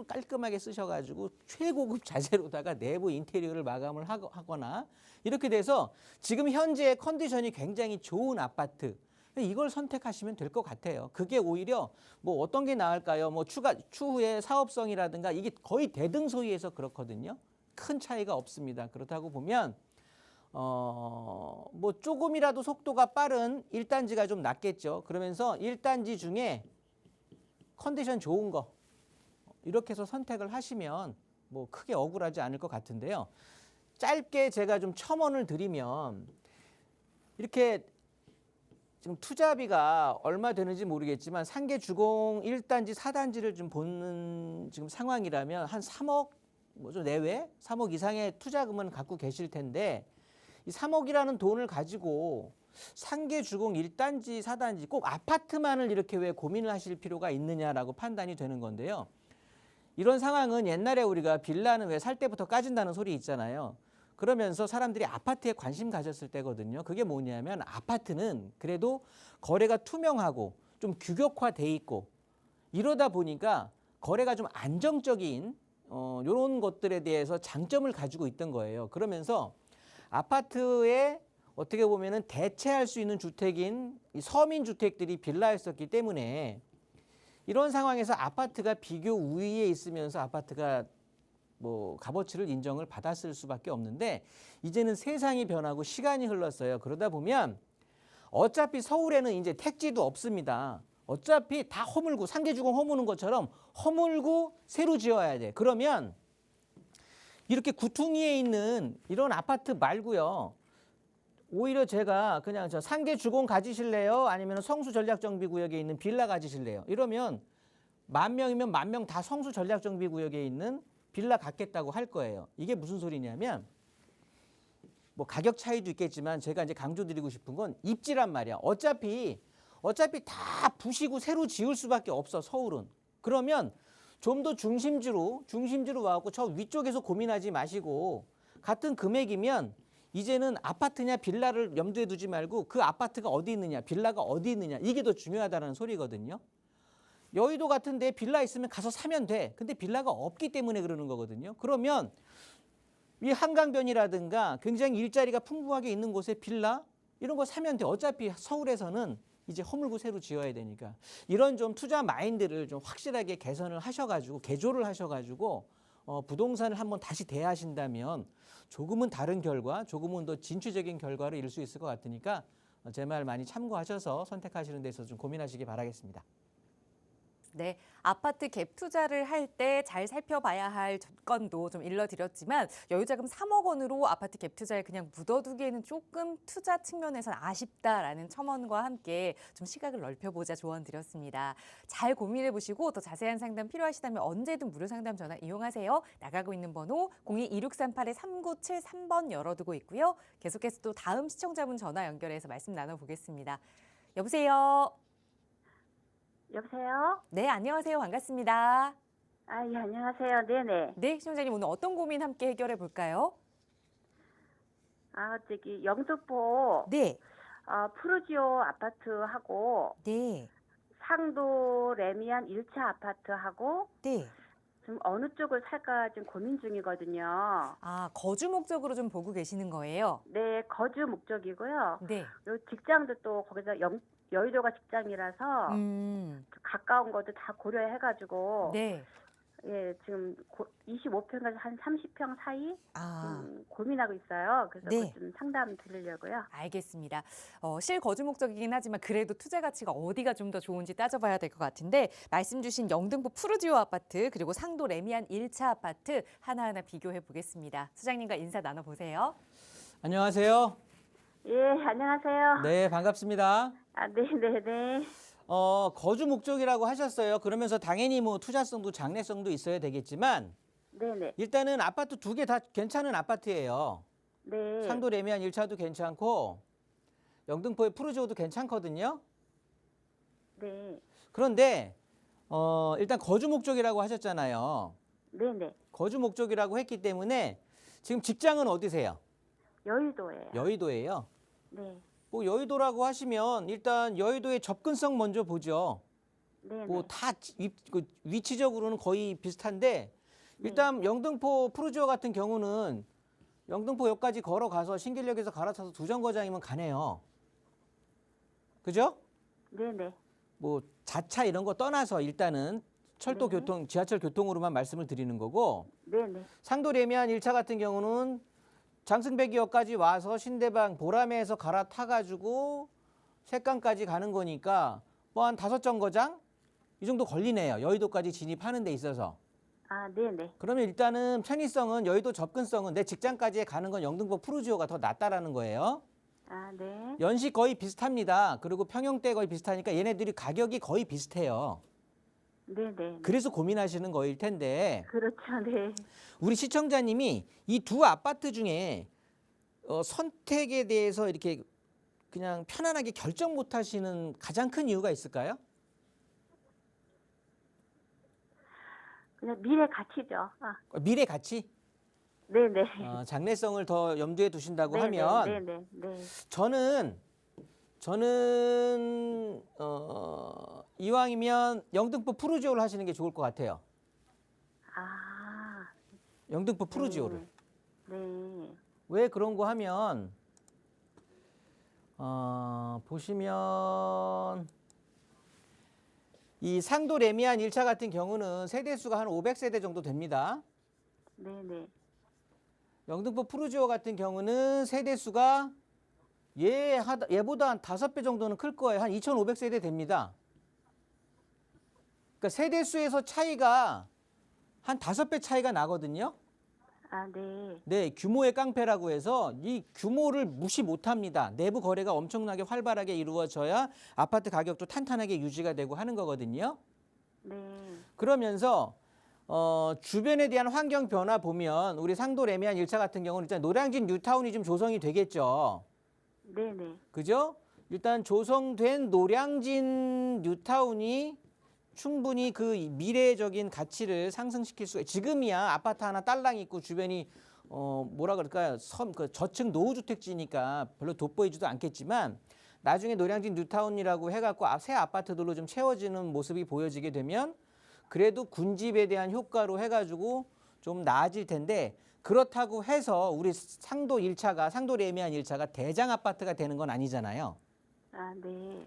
깔끔하게 쓰셔가지고 최고급 자재로다가 내부 인테리어를 마감을 하거나 이렇게 돼서 지금 현재의 컨디션이 굉장히 좋은 아파트 이걸 선택하시면 될 것 같아요. 그게 오히려 뭐 어떤 게 나을까요? 뭐 추후에 사업성이라든가 이게 거의 대등소이에서 그렇거든요. 큰 차이가 없습니다. 그렇다고 보면 뭐 조금이라도 속도가 빠른 1단지가 좀 낫겠죠. 그러면서 1단지 중에 컨디션 좋은 거 이렇게 해서 선택을 하시면 뭐 크게 억울하지 않을 것 같은데요. 짧게 제가 좀 첨언을 드리면 이렇게 지금 투자비가 얼마 되는지 모르겠지만 상계 주공 1단지 4단지를 좀 보는 지금 상황이라면 한 3억 뭐 좀 내외 3억 이상의 투자금은 갖고 계실 텐데 이 3억이라는 돈을 가지고 상계 주공 1단지, 4단지 꼭 아파트만을 이렇게 왜 고민을 하실 필요가 있느냐라고 판단이 되는 건데요. 이런 상황은 옛날에 우리가 빌라는 왜 살 때부터 까진다는 소리 있잖아요. 그러면서 사람들이 아파트에 관심 가졌을 때거든요. 그게 뭐냐면 아파트는 그래도 거래가 투명하고 좀 규격화돼 있고 이러다 보니까 거래가 좀 안정적인 이런 것들에 대해서 장점을 가지고 있던 거예요. 그러면서 아파트에 어떻게 보면은 대체할 수 있는 주택인 이 서민 주택들이 빌라였었기 때문에 이런 상황에서 아파트가 비교 우위에 있으면서 아파트가 뭐 값어치를 인정을 받았을 수밖에 없는데 이제는 세상이 변하고 시간이 흘렀어요. 그러다 보면 어차피 서울에는 이제 택지도 없습니다. 어차피 다 허물고 상계주공 허무는 것처럼 허물고 새로 지어야 돼. 그러면 이렇게 구퉁이에 있는 이런 아파트 말고요. 오히려 제가 그냥 저 상계주공 가지실래요? 아니면 성수전략정비구역에 있는 빌라 가지실래요? 이러면 10,000명이면 10,000명 다 성수전략정비구역에 있는 빌라 갖겠다고 할 거예요. 이게 무슨 소리냐면 뭐 가격 차이도 있겠지만 제가 이제 강조드리고 싶은 건 입지란 말이야. 어차피 다 부시고 새로 지을 수밖에 없어 서울은. 그러면 좀 더 중심지로 와갖고 저 위쪽에서 고민하지 마시고 같은 금액이면 이제는 아파트냐 빌라를 염두에 두지 말고 그 아파트가 어디 있느냐 빌라가 어디 있느냐 이게 더 중요하다는 소리거든요. 여의도 같은 데 빌라 있으면 가서 사면 돼. 근데 빌라가 없기 때문에 그러는 거거든요. 그러면 이 한강변이라든가 굉장히 일자리가 풍부하게 있는 곳에 빌라 이런 거 사면 돼. 어차피 서울에서는 이제 허물고 새로 지어야 되니까 이런 좀 투자 마인드를 좀 확실하게 개선을 하셔가지고 개조를 하셔가지고 부동산을 한번 다시 대하신다면 조금은 다른 결과, 조금은 더 진취적인 결과를 이룰 수 있을 것 같으니까 제 말 많이 참고하셔서 선택하시는 데 있어서 좀 고민하시기 바라겠습니다. 네, 아파트 갭 투자를 할 때 잘 살펴봐야 할 조건도 좀 일러드렸지만 여유자금 3억 원으로 아파트 갭 투자에 그냥 묻어두기에는 조금 투자 측면에선 아쉽다라는 첨언과 함께 좀 시각을 넓혀보자 조언 드렸습니다. 잘 고민해보시고 더 자세한 상담 필요하시다면 언제든 무료 상담 전화 이용하세요. 나가고 있는 번호 02-2638-3973번 열어두고 있고요. 계속해서 또 다음 시청자분 전화 연결해서 말씀 나눠보겠습니다. 여보세요? 여보세요? 네, 안녕하세요. 반갑습니다. 아, 예, 안녕하세요. 네네. 네, 시청자님 오늘 어떤 고민 함께 해결해 볼까요? 아, 영등포, 네, 푸르지오 아파트하고, 네, 상도 레미안 1차 아파트하고, 네. 좀 어느 쪽을 살까 좀 고민 중이거든요. 아, 거주 목적으로 좀 보고 계시는 거예요? 네, 거주 목적이고요. 네. 요 직장도 또 거기서 여의도가 직장이라서 가까운 것도 다 고려해가지고, 네. 예, 지금 25평까지 한 30평 사이 아, 고민하고 있어요. 그래서 네. 좀 상담 드리려고요. 알겠습니다. 실거주 목적이긴 하지만 그래도 투자 가치가 어디가 좀 더 좋은지 따져봐야 될 것 같은데 말씀 주신 영등포 푸르지오 아파트 그리고 상도 레미안 1차 아파트 하나하나 비교해 보겠습니다. 소장님과 인사 나눠보세요. 안녕하세요. 예, 안녕하세요. 네, 반갑습니다. 아, 네네네. 거주 목적이라고 하셨어요. 그러면서 당연히 뭐 투자성도 장래성도 있어야 되겠지만 네네. 일단은 아파트 2개 다 괜찮은 아파트예요. 네. 상도 레미안 1차도 괜찮고 영등포의 푸르지오도 괜찮거든요. 네. 그런데 일단 거주 목적이라고 하셨잖아요. 네네. 거주 목적이라고 했기 때문에 지금 직장은 어디세요? 여의도예요. 여의도예요. 네. 뭐 여의도라고 하시면 일단 여의도의 접근성 먼저 보죠. 네네. 뭐 다 위치적으로는 거의 비슷한데 일단 영등포 푸르지오 같은 경우는 영등포역까지 걸어가서 신길역에서 갈아타서 2정거장이면 가네요. 그죠? 네네. 뭐 자차 이런 거 떠나서 일단은 철도 네. 교통, 지하철 교통으로만 말씀을 드리는 거고 네네. 상도 레미안 1차 같은 경우는 장승배기역까지 와서 신대방 보라매에서 갈아타가지고 색강까지 가는 거니까 뭐 한 5정거장 이 정도 걸리네요. 여의도까지 진입하는 데 있어서. 아, 네네. 그러면 일단은 편의성은 여의도 접근성은 내 직장까지 가는 건 영등포 푸르지오가 더 낫다라는 거예요. 아, 네. 연식 거의 비슷합니다. 그리고 평형대 거의 비슷하니까 얘네들이 가격이 거의 비슷해요. 네네. 그래서 고민하시는 거일 텐데 그렇죠. 네. 우리 시청자님이 이 두 아파트 중에 선택에 대해서 이렇게 그냥 편안하게 결정 못 하시는 가장 큰 이유가 있을까요? 그냥 미래 가치죠. 아, 미래 가치? 네네. 장래성을 더 염두에 두신다고 네네. 하면 네네. 네. 저는 이왕이면 영등포 푸르지오를 하시는 게 좋을 것 같아요. 아, 영등포 푸르지오를. 네. 왜 그런 거 하면 보시면 이 상도 레미안 1차 같은 경우는 세대수가 한 500세대 정도 됩니다. 네네. 영등포 푸르지오 같은 경우는 세대수가 얘보다 한 5배 정도는 클 거예요. 한 2,500세대 됩니다. 그러니까 세대수에서 차이가 한 5배 차이가 나거든요. 아, 네. 네, 규모의 깡패라고 해서 이 규모를 무시 못합니다. 내부 거래가 엄청나게 활발하게 이루어져야 아파트 가격도 탄탄하게 유지가 되고 하는 거거든요. 네. 그러면서 주변에 대한 환경 변화 보면 우리 상도 레미안 1차 같은 경우는 일단 노량진 뉴타운이 좀 조성이 되겠죠. 네네. 그죠? 일단 조성된 노량진 뉴타운이 충분히 그 미래적인 가치를 상승시킬 수가 지금이야 아파트 하나 딸랑 있고 주변이 뭐라 그럴까요? 그 저층 노후주택지니까 별로 돋보이지도 않겠지만 나중에 노량진 뉴타운이라고 해갖고 새 아파트들로 좀 채워지는 모습이 보여지게 되면 그래도 군집에 대한 효과로 해가지고 좀 나아질 텐데 그렇다고 해서 우리 상도 레미안 1차가 대장 아파트가 되는 건 아니잖아요. 아, 네.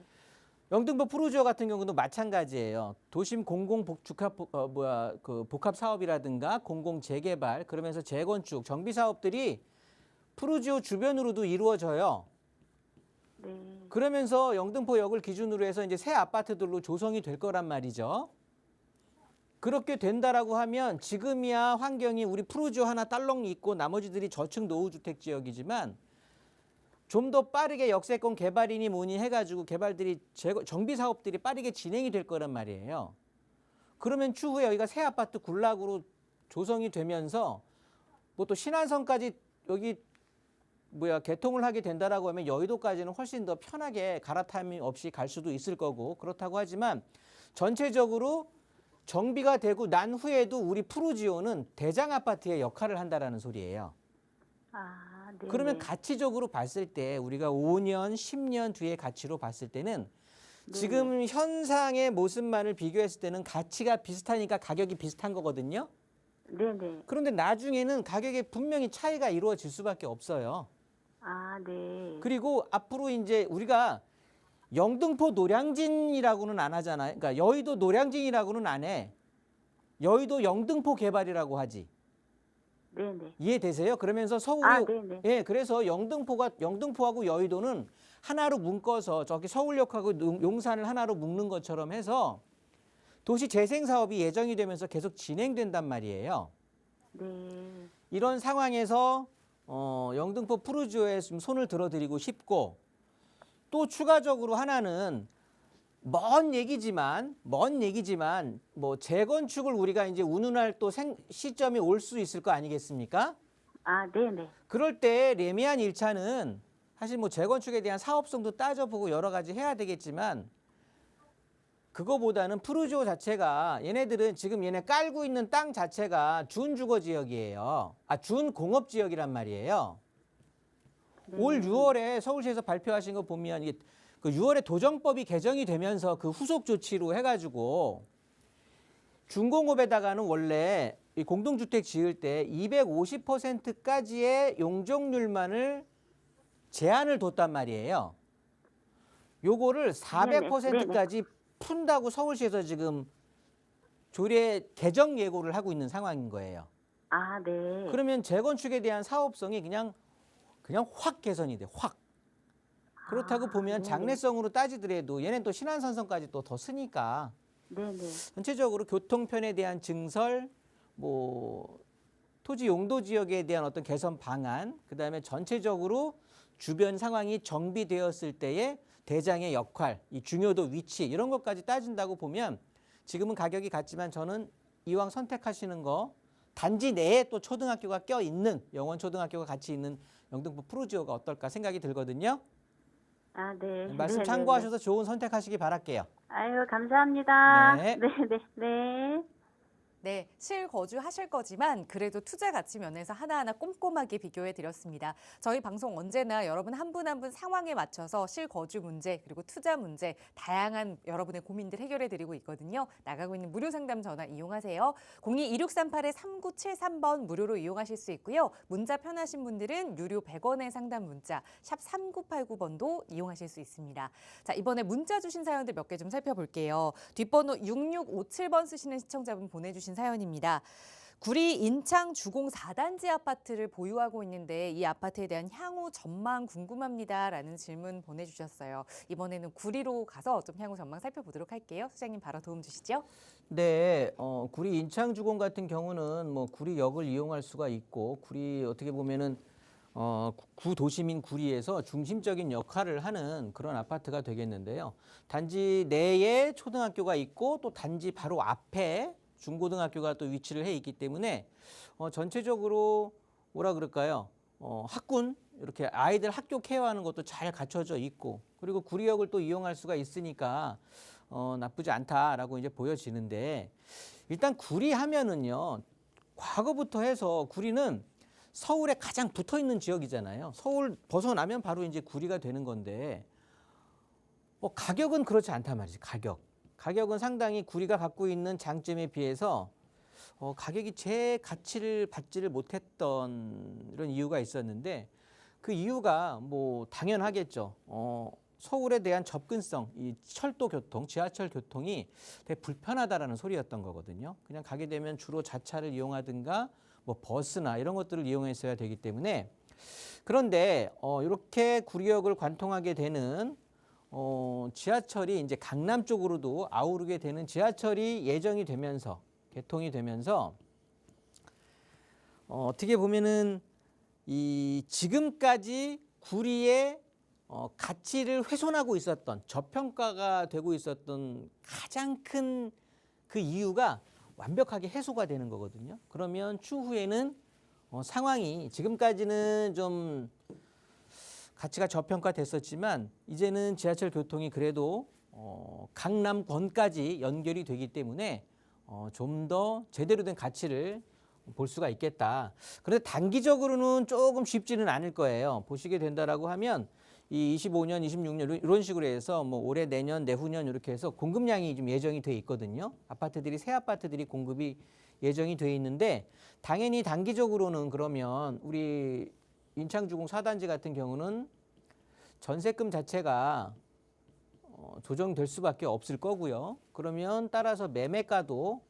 영등포 푸르지오 같은 경우도 마찬가지예요. 도심 공공 복합 사업이라든가 공공 재개발 그러면서 재건축 정비 사업들이 푸르지오 주변으로도 이루어져요. 네. 그러면서 영등포역을 기준으로 해서 이제 새 아파트들로 조성이 될 거란 말이죠. 그렇게 된다라고 하면 지금이야 환경이 우리 푸르지오 하나 딸렁 있고 나머지들이 저층 노후주택 지역이지만 좀 더 빠르게 역세권 개발이니 뭐니 해가지고 개발들이 정비 사업들이 빠르게 진행이 될 거란 말이에요. 그러면 추후에 여기가 새 아파트 군락으로 조성이 되면서 뭐 또 신안선까지 여기 개통을 하게 된다라고 하면 여의도까지는 훨씬 더 편하게 갈아타임 없이 갈 수도 있을 거고 그렇다고 하지만 전체적으로 정비가 되고 난 후에도 우리 푸르지오는 대장 아파트의 역할을 한다라는 소리예요. 아, 네. 그러면 가치적으로 봤을 때 우리가 5년, 10년 뒤의 가치로 봤을 때는 지금 현상의 모습만을 비교했을 때는 가치가 비슷하니까 가격이 비슷한 거거든요. 네네. 그런데 나중에는 가격에 분명히 차이가 이루어질 수밖에 없어요. 아, 네. 그리고 앞으로 이제 우리가 영등포 노량진이라고는 안 하잖아요. 그러니까 여의도 노량진이라고는 안 해. 여의도 영등포 개발이라고 하지. 네네. 이해되세요? 그러면서 서울이 아, 네네. 예, 그래서 영등포하고 여의도는 하나로 묶어서 저기 서울역하고 용산을 하나로 묶는 것처럼 해서 도시 재생 사업이 예정이 되면서 계속 진행된단 말이에요. 네. 이런 상황에서 영등포 푸르지오에 좀 손을 들어드리고 싶고 또 추가적으로 하나는 먼 얘기지만 뭐 재건축을 우리가 이제 운운할 또 시점이 올 수 있을 거 아니겠습니까? 아, 네네. 그럴 때 레미안 1차는 사실 뭐 재건축에 대한 사업성도 따져보고 여러 가지 해야 되겠지만 그거보다는 푸르지오 자체가 얘네들은 지금 얘네 깔고 있는 땅 자체가 준주거 지역이에요. 준공업 지역이란 말이에요. 올 6월에 서울시에서 발표하신 거 보면 이게 그 6월에 도정법이 개정이 되면서 그 후속 조치로 해가지고 준공업에다가는 원래 이 공동주택 지을 때 250%까지의 용적률만을 제한을 뒀단 말이에요. 요거를 400%까지 푼다고 서울시에서 지금 조례 개정 예고를 하고 있는 상황인 거예요. 아, 네. 그러면 재건축에 대한 사업성이 그냥 확 개선이 돼, 확. 그렇다고 보면 장래성으로 따지더라도 얘는 또 신안선선까지 또 더 쓰니까 네네. 전체적으로 교통편에 대한 증설, 뭐 토지 용도 지역에 대한 어떤 개선 방안, 그다음에 전체적으로 주변 상황이 정비되었을 때의 대장의 역할, 이 중요도 위치 이런 것까지 따진다고 보면 지금은 가격이 같지만 저는 이왕 선택하시는 거 단지 내에 또 초등학교가 껴 있는 영원 초등학교가 같이 있는 영등포 푸르지오가 어떨까 생각이 들거든요. 아, 네. 말씀 네네네. 참고하셔서 좋은 선택하시기 바랄게요. 아유, 감사합니다. 네. 네네. 네. 네, 실거주하실 거지만 그래도 투자 가치 면에서 하나하나 꼼꼼하게 비교해 드렸습니다. 저희 방송 언제나 여러분 한 분 한 분 상황에 맞춰서 실거주 문제 그리고 투자 문제 다양한 여러분의 고민들 해결해 드리고 있거든요. 나가고 있는 무료 상담 전화 이용하세요. 02-2638-3973번 무료로 이용하실 수 있고요. 문자 편하신 분들은 유료 100원의 상담 문자 샵 3989번도 이용하실 수 있습니다. 자, 이번에 문자 주신 사연들 몇 개 좀 살펴볼게요. 뒷번호 6657번 쓰시는 시청자분 보내주신 사연입니다. 구리 인창 주공 4단지 아파트를 보유하고 있는데 이 아파트에 대한 향후 전망 궁금합니다라는 질문 보내주셨어요. 이번에는 구리로 가서 좀 향후 전망 살펴보도록 할게요. 소장님 바로 도움 주시죠. 네, 구리 인창주공 같은 경우는 뭐 구리역을 이용할 수가 있고 구리 어떻게 보면은 구도심인 구리에서 중심적인 역할을 하는 그런 아파트가 되겠는데요. 단지 내에 초등학교가 있고 또 단지 바로 앞에 중고등학교가 또 위치를 해 있기 때문에 전체적으로 뭐라 그럴까요? 학군 이렇게 아이들 학교 케어하는 것도 잘 갖춰져 있고 그리고 구리역을 또 이용할 수가 있으니까 나쁘지 않다라고 이제 보여지는데 일단 구리 하면은요. 과거부터 해서 구리는 서울에 가장 붙어 있는 지역이잖아요. 서울 벗어나면 바로 이제 구리가 되는 건데 가격은 그렇지 않단 말이지. 가격은 상당히 구리가 갖고 있는 장점에 비해서 가격이 제 가치를 받지를 못했던 이런 이유가 있었는데 그 이유가 뭐 당연하겠죠. 서울에 대한 접근성, 이 철도 교통, 지하철 교통이 되게 불편하다라는 소리였던 거거든요. 그냥 가게 되면 주로 자차를 이용하든가 뭐 버스나 이런 것들을 이용했어야 되기 때문에 그런데 이렇게 구리역을 관통하게 되는 지하철이 이제 강남 쪽으로도 아우르게 되는 지하철이 예정이 되면서 개통이 되면서 어떻게 보면은 이 지금까지 구리의 가치를 훼손하고 있었던 저평가가 되고 있었던 가장 큰 그 이유가 완벽하게 해소가 되는 거거든요. 그러면 추후에는 상황이 지금까지는 좀 가치가 저평가됐었지만 이제는 지하철 교통이 그래도 강남권까지 연결이 되기 때문에 좀 더 제대로 된 가치를 볼 수가 있겠다. 그런데 단기적으로는 조금 쉽지는 않을 거예요. 보시게 된다라고 하면 이 25년, 26년 이런 식으로 해서 뭐 올해, 내년, 내후년 이렇게 해서 공급량이 좀 예정이 돼 있거든요. 새 아파트들이 공급이 예정이 돼 있는데 당연히 단기적으로는 그러면 우리 인창주공 4단지 같은 경우는 전세금 자체가 조정될 수밖에 없을 거고요. 그러면 따라서 매매가도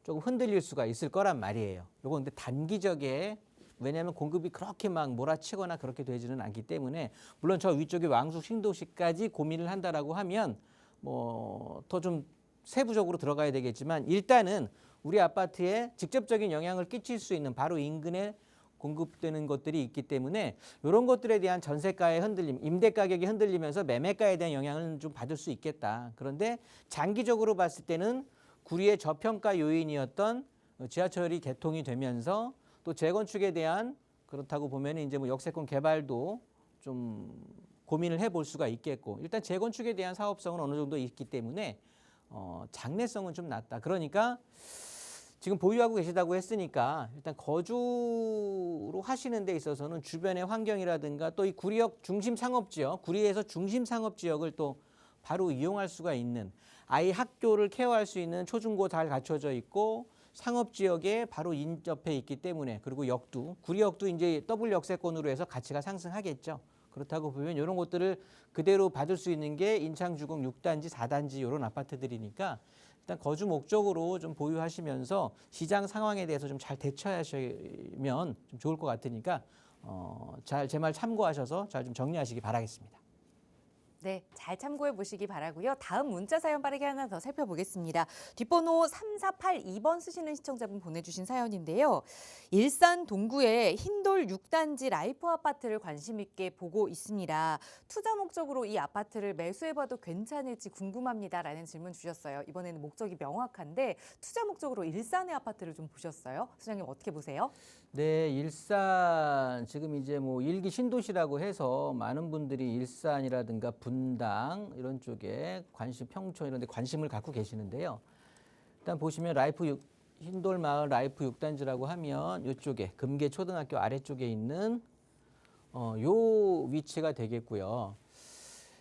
조금 흔들릴 수가 있을 거란 말이에요. 요거 근데 단기적에 왜냐하면 공급이 그렇게 막 몰아치거나 그렇게 되지는 않기 때문에 물론 저 위쪽에 왕숙 신도시까지 고민을 한다라고 하면 뭐 더 좀 세부적으로 들어가야 되겠지만 일단은 우리 아파트에 직접적인 영향을 끼칠 수 있는 바로 인근에 공급되는 것들이 있기 때문에 이런 것들에 대한 전세가의 흔들림, 임대 가격이 흔들리면서 매매가에 대한 영향을 좀 받을 수 있겠다. 그런데 장기적으로 봤을 때는 구리의 저평가 요인이었던 지하철이 개통이 되면서 또 재건축에 대한 그렇다고 보면 이제 뭐 역세권 개발도 좀 고민을 해볼 수가 있겠고 일단 재건축에 대한 사업성은 어느 정도 있기 때문에 장래성은 좀 낮다. 그러니까 지금 보유하고 계시다고 했으니까 일단 거주로 하시는 데 있어서는 주변의 환경이라든가 또 이 구리역 중심 상업지역, 구리에서 중심 상업지역을 또 바로 이용할 수가 있는 아이 학교를 케어할 수 있는 초중고 잘 갖춰져 있고 상업지역에 바로 인접해 있기 때문에 그리고 역도, 구리역도 이제 더블 역세권으로 해서 가치가 상승하겠죠. 그렇다고 보면 이런 것들을 그대로 받을 수 있는 게 인창주공 6단지, 4단지 이런 아파트들이니까 일단 거주 목적으로 좀 보유하시면서 시장 상황에 대해서 좀 잘 대처하시면 좀 좋을 것 같으니까 제 말 참고하셔서 잘 좀 정리하시기 바라겠습니다. 네, 잘 참고해 보시기 바라고요. 다음 문자 사연 빠르게 하나 더 살펴보겠습니다. 뒷번호 3482번 쓰시는 시청자분 보내주신 사연인데요. 일산 동구의 흰돌 6단지 라이프 아파트를 관심 있게 보고 있습니다. 투자 목적으로 이 아파트를 매수해봐도 괜찮을지 궁금합니다라는 질문 주셨어요. 이번에는 목적이 명확한데 투자 목적으로 일산의 아파트를 좀 보셨어요? 소장님 어떻게 보세요? 네, 일산 지금 이제 뭐 일기 신도시라고 해서 많은 분들이 일산이라든가 분당 이런 쪽에 평촌 이런 데 관심을 갖고 계시는데요. 일단 일단 보시면 흰돌마을 라이프 6단지라고 하면 이쪽에 금계 초등학교 아래쪽에 있는 요 위치가 되겠고요.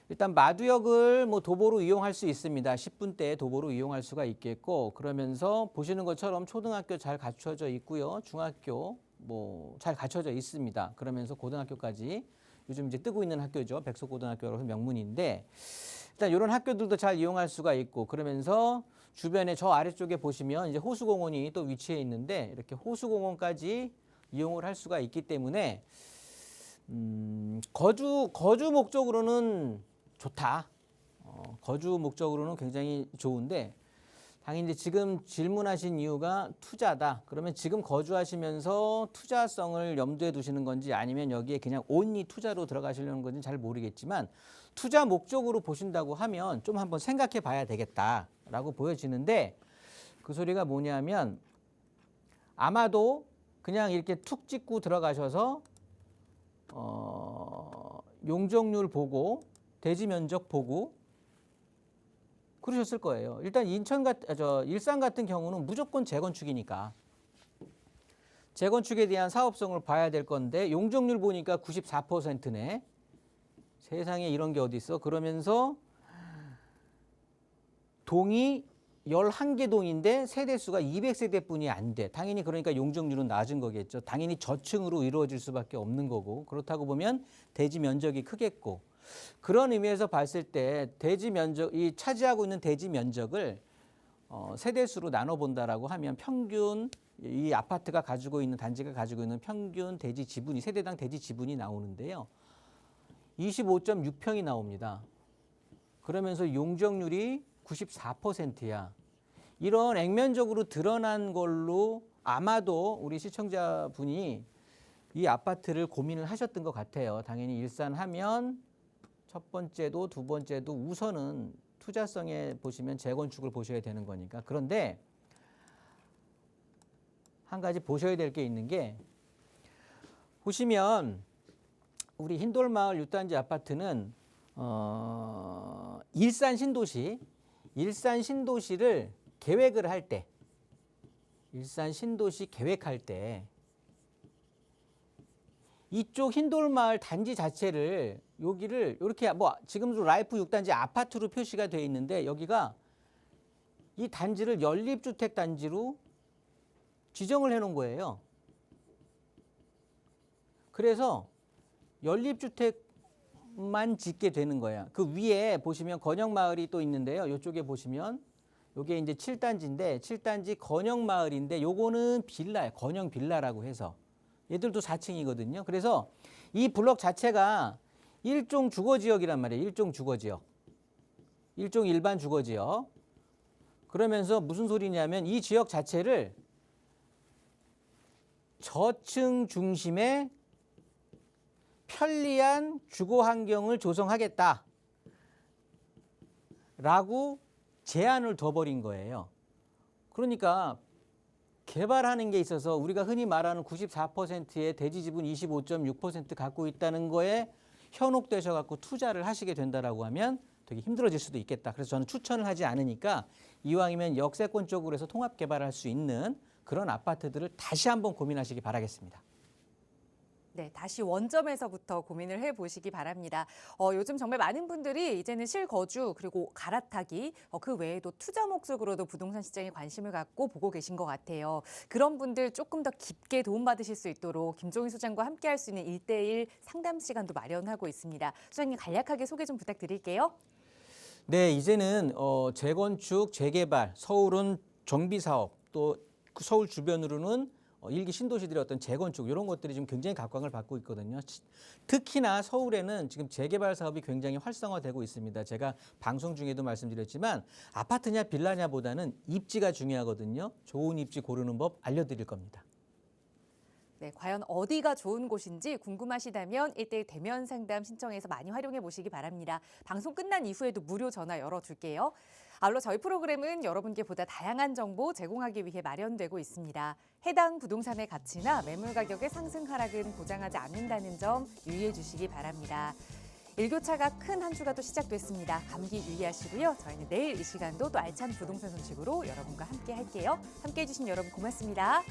일단 마두역을 뭐 도보로 이용할 수 있습니다. 10분대에 도보로 이용할 수가 있겠고, 그러면서 보시는 것처럼 초등학교 잘 갖춰져 있고요. 중학교 뭐 잘 갖춰져 있습니다. 그러면서 고등학교까지 요즘 이제 뜨고 있는 학교죠. 백석고등학교라고 명문인데, 일단 이런 학교들도 잘 이용할 수가 있고, 그러면서 주변에 저 아래쪽에 보시면 이제 호수공원이 또 위치해 있는데, 이렇게 호수공원까지 이용을 할 수가 있기 때문에 거주 목적으로는 좋다. 거주 목적으로는 굉장히 좋은데, 당연히 이제 지금 질문하신 이유가 투자다. 그러면 지금 거주하시면서 투자성을 염두에 두시는 건지, 아니면 여기에 그냥 온리 투자로 들어가시려는 건지 잘 모르겠지만, 투자 목적으로 보신다고 하면 좀 한번 생각해 봐야 되겠다라고 보여지는데, 그 소리가 뭐냐면 아마도 그냥 이렇게 툭 찍고 들어가셔서 용적률 보고 대지 면적 보고 그러셨을 거예요. 일단 일산 같은 경우는 무조건 재건축이니까 재건축에 대한 사업성을 봐야 될 건데, 용적률 보니까 94%네. 세상에 이런 게 어디 있어. 그러면서 동이 11개 동인데 세대수가 200세대뿐이 안 돼. 당연히 그러니까 용적률은 낮은 거겠죠. 당연히 저층으로 이루어질 수밖에 없는 거고, 그렇다고 보면 대지 면적이 크겠고, 그런 의미에서 봤을 때 대지 면적이 차지하고 있는 대지 면적을 세대수로 나눠 본다라고 하면 평균 이 아파트가 가지고 있는, 단지가 가지고 있는 평균 대지 지분이, 세대당 대지 지분이 나오는데요. 25.6평이 나옵니다. 그러면서 용적률이 94%야. 이런 액면적으로 드러난 걸로 아마도 우리 시청자분이 이 아파트를 고민을 하셨던 것 같아요. 당연히 일산하면 첫 번째도 두 번째도 우선은 투자성에 보시면 재건축을 보셔야 되는 거니까. 그런데 한 가지 보셔야 될 게 있는 게, 보시면 우리 흰돌마을 6단지 아파트는 일산 신도시를 계획을 할 때, 일산 신도시 계획할 때 이쪽 흰돌마을 단지 자체를, 여기를 이렇게 뭐 지금도 라이프 6단지 아파트로 표시가 되어 있는데, 여기가 이 단지를 연립주택 단지로 지정을 해 놓은 거예요. 그래서 연립주택만 짓게 되는 거야. 그 위에 보시면 건영마을이 또 있는데요. 이쪽에 보시면 요게 이제 7단지인데 7단지 건영마을인데, 요거는 빌라예요. 건영 빌라라고 해서 얘들도 4층이거든요. 그래서 이 블록 자체가 일종 주거지역이란 말이에요. 일종 주거지역, 일종 일반 주거지역. 그러면서 무슨 소리냐면 이 지역 자체를 저층 중심의 편리한 주거 환경을 조성하겠다라고 제한을 둬버린 거예요. 그러니까 개발하는 게 있어서 우리가 흔히 말하는 94%의 대지 지분 25.6% 갖고 있다는 거에 현혹되셔갖고 투자를 하시게 된다라고 하면 되게 힘들어질 수도 있겠다. 그래서 저는 추천을 하지 않으니까 이왕이면 역세권 쪽으로 해서 통합 개발할 수 있는 그런 아파트들을 다시 한번 고민하시기 바라겠습니다. 네, 다시 원점에서부터 고민을 해보시기 바랍니다. 요즘 정말 많은 분들이 이제는 실거주 그리고 갈아타기, 그 외에도 투자 목적으로도 부동산 시장에 관심을 갖고 보고 계신 것 같아요. 그런 분들 조금 더 깊게 도움받으실 수 있도록 김종희 소장과 함께할 수 있는 1:1 상담 시간도 마련하고 있습니다. 소장님 간략하게 소개 좀 부탁드릴게요. 네, 이제는 재건축, 재개발, 서울은 정비사업, 또 서울 주변으로는 일기 신도시들의 어떤 재건축, 이런 것들이 지금 굉장히 각광을 받고 있거든요. 특히나 서울에는 지금 재개발 사업이 굉장히 활성화되고 있습니다. 제가 방송 중에도 말씀드렸지만 아파트냐 빌라냐보다는 입지가 중요하거든요. 좋은 입지 고르는 법 알려드릴 겁니다. 네, 과연 어디가 좋은 곳인지 궁금하시다면 1:1 대면 상담 신청해서 많이 활용해 보시기 바랍니다. 방송 끝난 이후에도 무료 전화 열어둘게요. 아울러 저희 프로그램은 여러분께 보다 다양한 정보 제공하기 위해 마련되고 있습니다. 해당 부동산의 가치나 매물 가격의 상승 하락은 보장하지 않는다는 점 유의해 주시기 바랍니다. 일교차가 큰 한 주가 또 시작됐습니다. 감기 유의하시고요. 저희는 내일 이 시간도 또 알찬 부동산 소식으로 여러분과 함께 할게요. 함께 해주신 여러분 고맙습니다.